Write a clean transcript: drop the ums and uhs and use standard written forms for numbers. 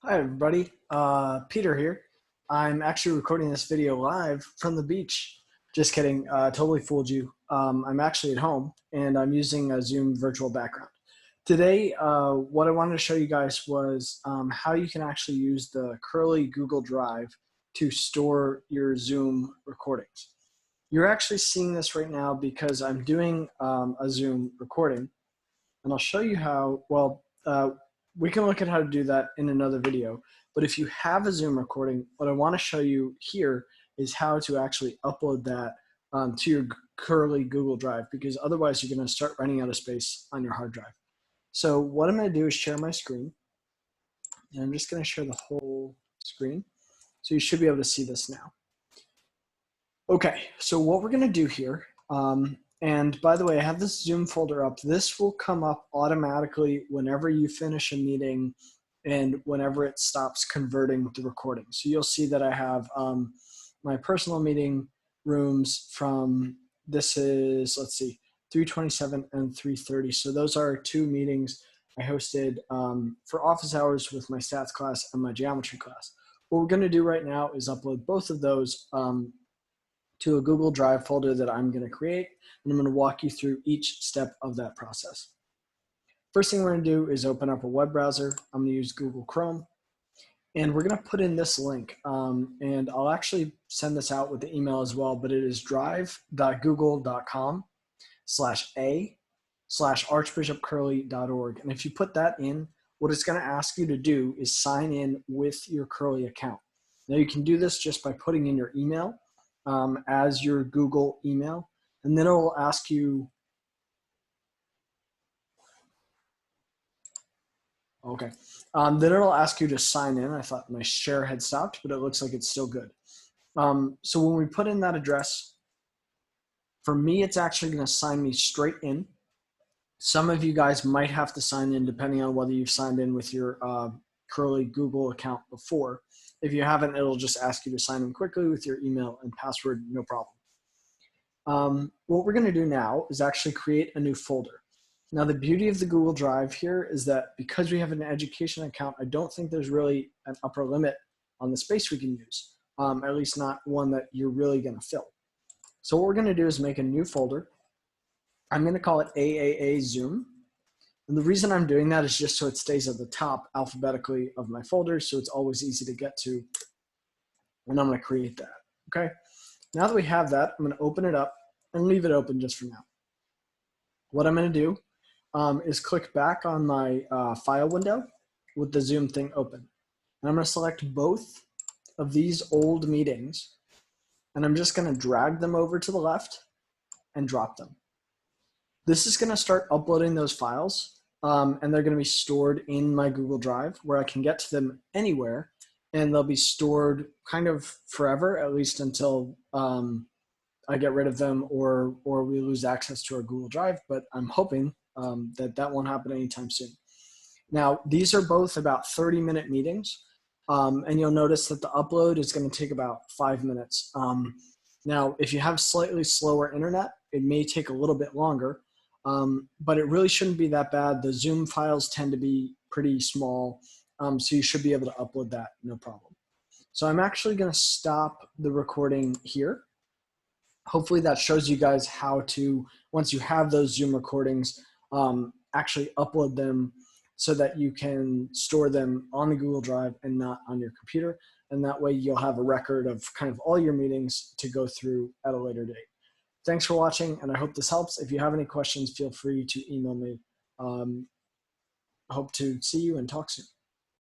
Hi everybody, Peter here. I'm actually recording this video live from the beach. Just kidding, totally fooled you. I'm actually at home and I'm using a Zoom virtual background. Today, what I wanted to show you guys was how you can actually use the Curley Google Drive to store your Zoom recordings. You're actually seeing this right now because I'm doing a Zoom recording, and I'll show you how. We can look at how to do that in another video, but if you have a Zoom recording, what I want to show you here is how to actually upload that to your Curley Google Drive, because otherwise you're going to start running out of space on your hard drive. So what I'm going to do is share my screen, and I'm just going to share the whole screen. So you should be able to see this now. Okay, so what we're going to do here, and by the way, I have this Zoom folder up. This will come up automatically whenever you finish a meeting and whenever it stops converting the recording. So you'll see that I have my personal meeting rooms from, this is, let's see, 327 and 330. So those are two meetings I hosted for office hours with my stats class and my geometry class. What we're going to do right now is upload both of those to a Google Drive folder that I'm going to create, and I'm going to walk you through each step of that process. First thing we're going to do is open up a web browser. I'm going to use Google Chrome, and we're going to put in this link, and I'll actually send this out with the email as well, but it is drive.google.com/a/archbishopcurley.org. And if you put that in, what it's going to ask you to do is sign in with your Curley account. Now you can do this just by putting in your email as your Google email, and then it will ask you, okay, then it'll ask you to sign in. I thought my share had stopped, but it looks like it's still good. So when we put in that address, for me, it's actually going to sign me straight in. Some of you guys might have to sign in depending on whether you've signed in with your Curley Google account before. If you haven't, it'll just ask you to sign in quickly with your email and password, no problem. What we're going to do now is actually create a new folder. Now, the beauty of the Google Drive here is that because we have an education account, I don't think there's really an upper limit on the space we can use, at least not one that you're really going to fill. So what we're going to do is make a new folder. I'm going to call it AAA Zoom. And the reason I'm doing that is just so it stays at the top alphabetically of my folder, so it's always easy to get to. And I'm going to create that. Okay. Now that we have that, I'm going to open it up and leave it open just for now. What I'm going to do is click back on my file window with the Zoom thing open. And I'm going to select both of these old meetings, and I'm just going to drag them over to the left and drop them. This is going to start uploading those files, and they're going to be stored in my Google Drive where I can get to them anywhere, and they'll be stored kind of forever, at least until I get rid of them or we lose access to our Google Drive, but I'm hoping that won't happen anytime soon. Now, these are both about 30-minute meetings, and you'll notice that the upload is going to take about 5 minutes. Now, if you have slightly slower internet, it may take a little bit longer, but it really shouldn't be that bad. The Zoom files tend to be pretty small, so you should be able to upload that, no problem. So I'm actually going to stop the recording here. Hopefully that shows you guys how to, once you have those Zoom recordings, actually upload them so that you can store them on the Google Drive and not on your computer. And that way you'll have a record of kind of all your meetings to go through at a later date. Thanks for watching, and I hope this helps. If you have any questions, feel free to email me. Hope to see you and talk soon.